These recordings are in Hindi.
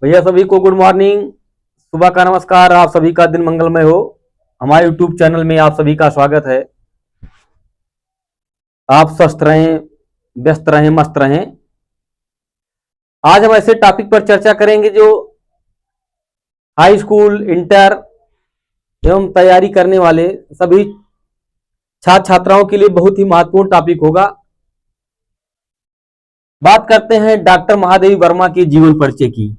भैया सभी को गुड मॉर्निंग। सुबह का नमस्कार। आप सभी का दिन मंगलमय हो। हमारे यूट्यूब चैनल में आप सभी का स्वागत है। आप स्वस्थ रहें, व्यस्त रहें, मस्त रहें। आज हम ऐसे टॉपिक पर चर्चा करेंगे जो हाई स्कूल, इंटर एवं तैयारी करने वाले सभी छात्र छात्राओं के लिए बहुत ही महत्वपूर्ण टॉपिक होगा। बात करते हैं डॉक्टर महादेवी वर्मा के जीवन परिचय की।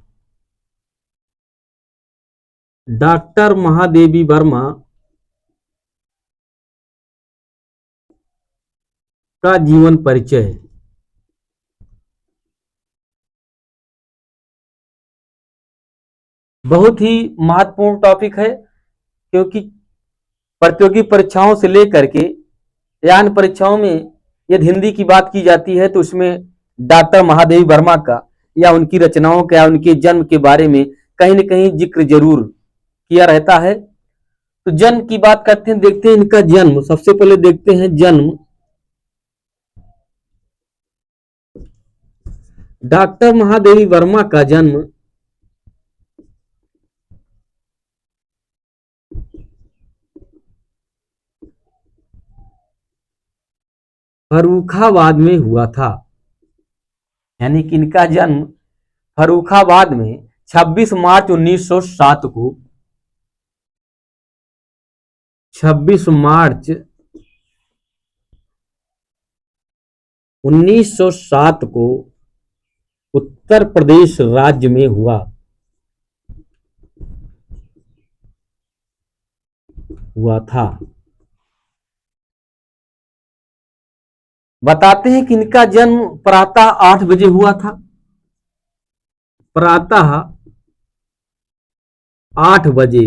डॉक्टर महादेवी वर्मा का जीवन परिचय। बहुत ही महत्वपूर्ण टॉपिक है, क्योंकि प्रतियोगी परीक्षाओं से लेकर के या अन्य परीक्षाओं में यदि हिंदी की बात की जाती है तो उसमें डॉक्टर महादेवी वर्मा का या उनकी रचनाओं का या उनके जन्म के बारे में कहीं न कहीं जिक्र जरूर किया रहता है। तो जन्म की बात करते हैं, देखते हैं इनका जन्म। सबसे पहले देखते हैं जन्म। डॉक्टर महादेवी वर्मा का जन्म फर्रुखाबाद में हुआ था। यानी कि इनका जन्म फर्रुखाबाद में 26 मार्च 1907 को 26 मार्च 1907 को उत्तर प्रदेश राज्य में हुआ था। बताते हैं कि इनका जन्म प्रातः 8 बजे हुआ था। प्रातः 8 बजे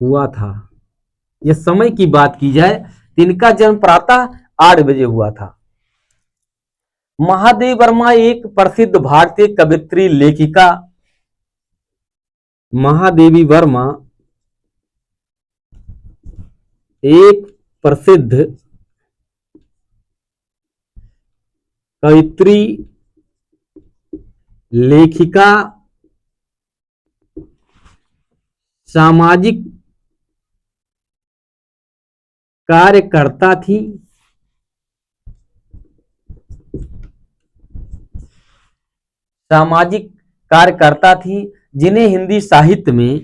हुआ था। यह समय की बात की जाए तो इनका जन्म प्रातः 8 बजे हुआ था। महादेवी वर्मा एक प्रसिद्ध भारतीय कवयित्री लेखिका। महादेवी वर्मा एक प्रसिद्ध कवयित्री, लेखिका, सामाजिक कार्यकर्ता थी। सामाजिक कार्यकर्ता थी जिन्हें हिंदी साहित्य में,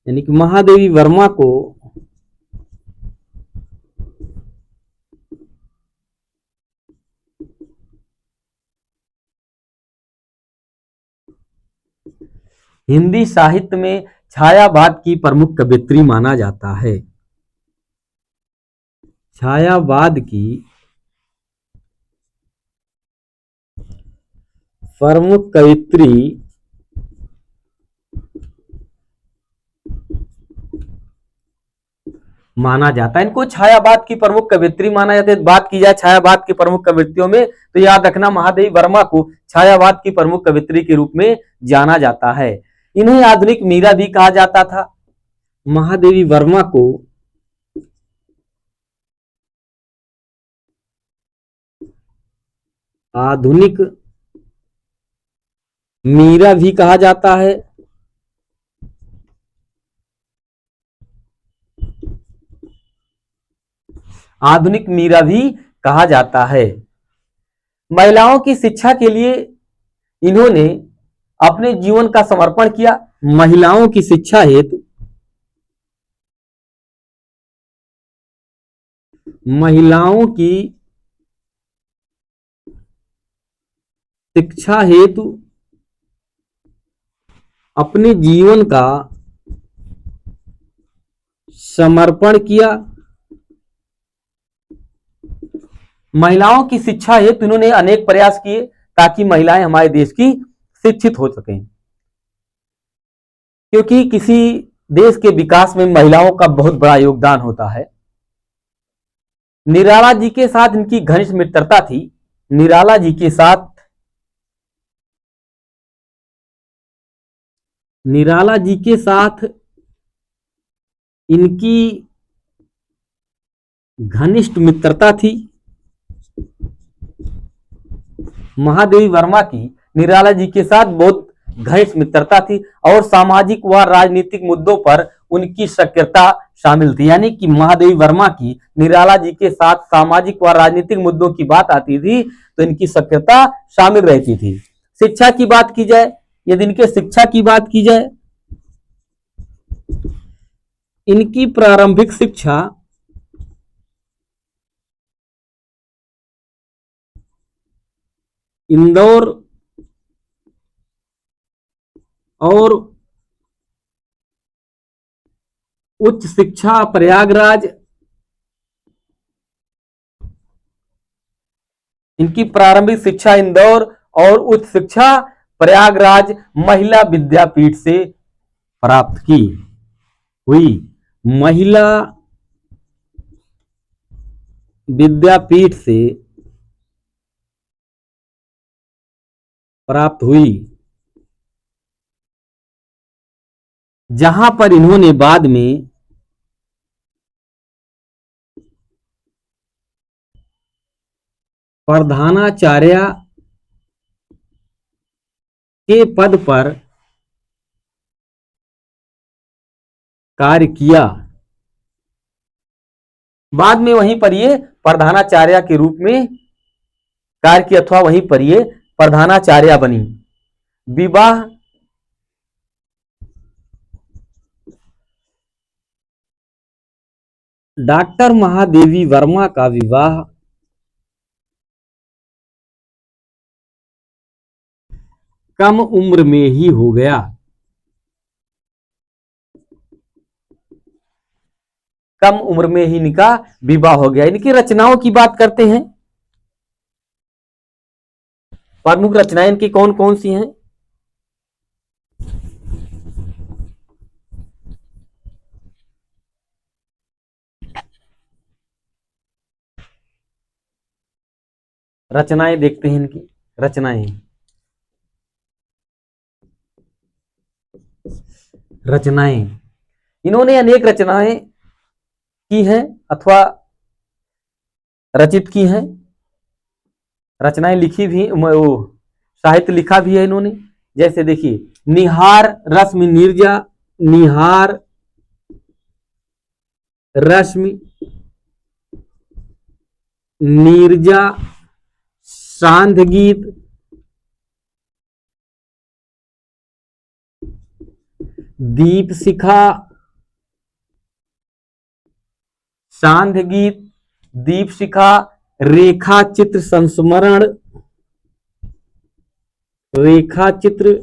यानी कि महादेवी वर्मा को हिंदी साहित्य में छायावाद की प्रमुख कवयित्री माना जाता है। छायावाद की प्रमुख कवयित्री माना जाता है। इनको छायावाद की प्रमुख कवयित्री माना जाता है। बात की जाए छायावाद के प्रमुख कवयित्रियों में तो याद रखना महादेवी वर्मा को छायावाद की प्रमुख कवयित्री के रूप में जाना जाता है। इन्हें आधुनिक मीरा भी कहा जाता था। महादेवी वर्मा को आधुनिक मीरा भी कहा जाता है। आधुनिक मीरा भी कहा जाता है। महिलाओं की शिक्षा के लिए इन्होंने अपने जीवन का समर्पण किया। महिलाओं की शिक्षा हेतु महिलाओं की शिक्षा हेतु अपने जीवन का समर्पण किया। महिलाओं की शिक्षा हेतु इन्होंने अनेक प्रयास किए ताकि महिलाएं हमारे देश की शिक्षित हो सकें, क्योंकि किसी देश के विकास में महिलाओं का बहुत बड़ा योगदान होता है। निराला जी के साथ इनकी घनिष्ठ मित्रता थी। निराला जी के साथ इनकी घनिष्ठ मित्रता थी। महादेवी वर्मा की निराला जी के साथ बहुत घनिष्ठ मित्रता थी और सामाजिक व राजनीतिक मुद्दों पर उनकी सक्रियता शामिल थी। यानी कि महादेवी वर्मा की निराला जी के साथ सामाजिक व राजनीतिक मुद्दों की बात आती थी तो इनकी सक्रियता शामिल रहती थी। शिक्षा की बात की जाए, यदि इनके शिक्षा की बात की जाए, इनकी प्रारंभिक शिक्षा इंदौर और उच्च शिक्षा प्रयागराज, इनकी प्रारंभिक शिक्षा इंदौर और उच्च शिक्षा प्रयागराज महिला विद्यापीठ से प्राप्त की हुई। महिला विद्यापीठ से प्राप्त हुई, जहां पर इन्होंने बाद में प्रधानाचार्य के पद पर कार्य किया। बाद में वहीं पर ये प्रधानाचार्य के रूप में कार्य किया अथवा वहीं पर ये प्रधानाचार्य बनी। विवाह डॉक्टर महादेवी वर्मा का विवाह कम उम्र में ही हो गया। कम उम्र में ही इनका विवाह हो गया। इनकी रचनाओं की बात करते हैं। प्रमुख रचनाएं इनकी कौन कौन सी हैं? रचनाएं देखते हैं इनकी रचनाएं। इन्होंने अनेक रचनाएं की हैं अथवा रचित की हैं। रचनाएं लिखी भी, वो साहित्य लिखा भी है इन्होंने। जैसे देखिए, निहार रश्मि नीरजा, निहार रश्मि नीरजा, सांध गीत, दीप शिखा, सांध गीत, दीप शिखा, रेखा चित्र संस्मरण, रेखा चित्र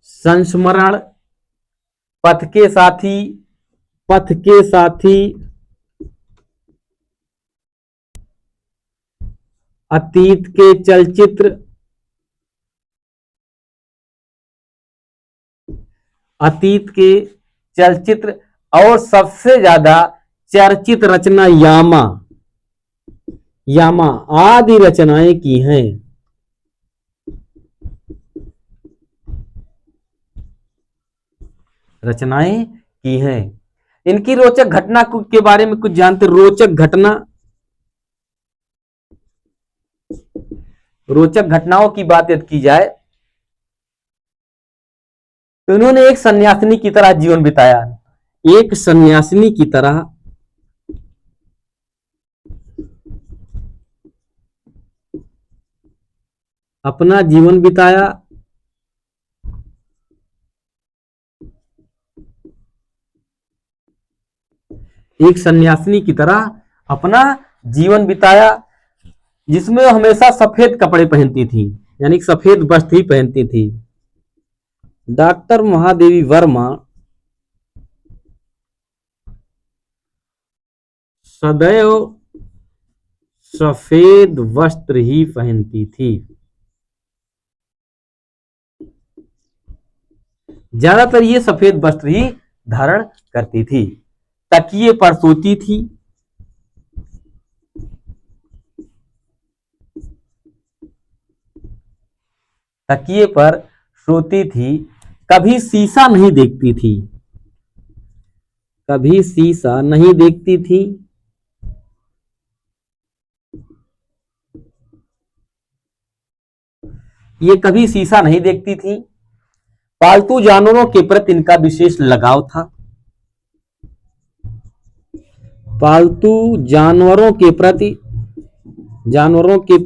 संस्मरण, पथ के साथी, पथ के साथी, अतीत के चलचित्र, अतीत के चलचित्र, और सबसे ज्यादा चर्चित रचना यामा, यामा आदि रचनाएं की हैं। रचनाएं की हैं। इनकी रोचक घटना के बारे में कुछ जानते? रोचक घटना, रोचक घटनाओं की बात यदि की जाए तो इन्होंने एक सन्यासिनी की तरह जीवन बिताया। एक सन्यासिनी की तरह अपना जीवन बिताया। एक सन्यासिनी की तरह अपना जीवन बिताया, जिसमें हमेशा सफेद कपड़े पहनती थी, यानी सफेद वस्त्र ही पहनती थी। डॉक्टर महादेवी वर्मा सदैव सफेद वस्त्र ही पहनती थी। ज्यादातर ये सफेद वस्त्र ही धारण करती थी। तकिए पर सोती थी। तकिए पर सोती थी। कभी शीशा नहीं देखती थी। कभी शीशा नहीं देखती थी। ये कभी शीशा नहीं देखती थी। पालतू जानवरों के प्रति इनका विशेष लगाव था। पालतू जानवरों के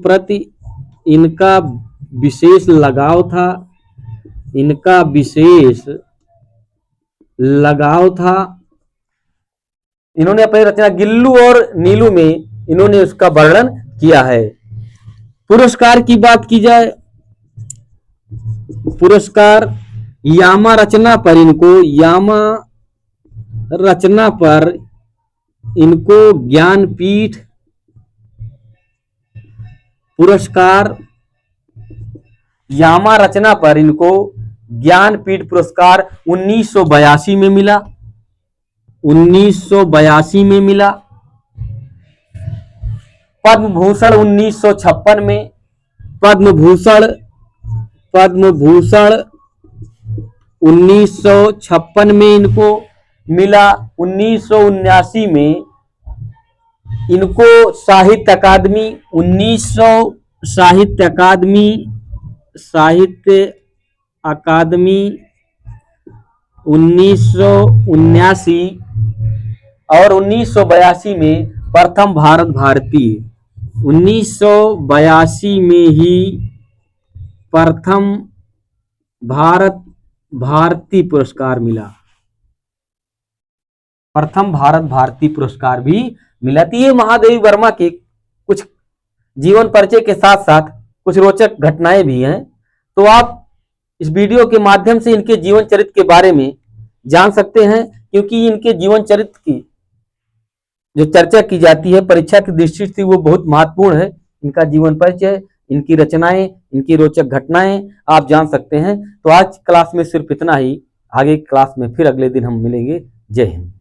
प्रति इनका विशेष लगाव था। इनका विशेष लगाव था। इन्होंने अपनी रचना गिल्लू और नीलू में इन्होंने उसका वर्णन किया है। पुरस्कार की बात की जाए, पुरस्कार यामा रचना पर इनको ज्ञानपीठ पुरस्कार, यामा रचना पर इनको ज्ञानपीठ पुरस्कार 1982 में मिला। 1982 में मिला। पद्म भूषण 1956 में, पद्म भूषण 1956 में इनको मिला। 1979 में इनको साहित्य अकादमी 1979 और 1982 में प्रथम भारत भारती, 1982 में ही प्रथम भारत भारती पुरस्कार मिला। प्रथम भारत भारती पुरस्कार भी मिला। तो ये महादेवी वर्मा के कुछ जीवन परिचय के साथ साथ कुछ रोचक घटनाएं भी हैं। तो आप इस वीडियो के माध्यम से इनके जीवन चरित्र के बारे में जान सकते हैं, क्योंकि इनके जीवन चरित्र की जो चर्चा की जाती है परीक्षा की दृष्टि से वो बहुत महत्वपूर्ण है। इनका जीवन परिचय, इनकी रचनाएं, इनकी रोचक घटनाएं आप जान सकते हैं। तो आज क्लास में सिर्फ इतना ही। आगे क्लास में फिर अगले दिन हम मिलेंगे। जय हिंद।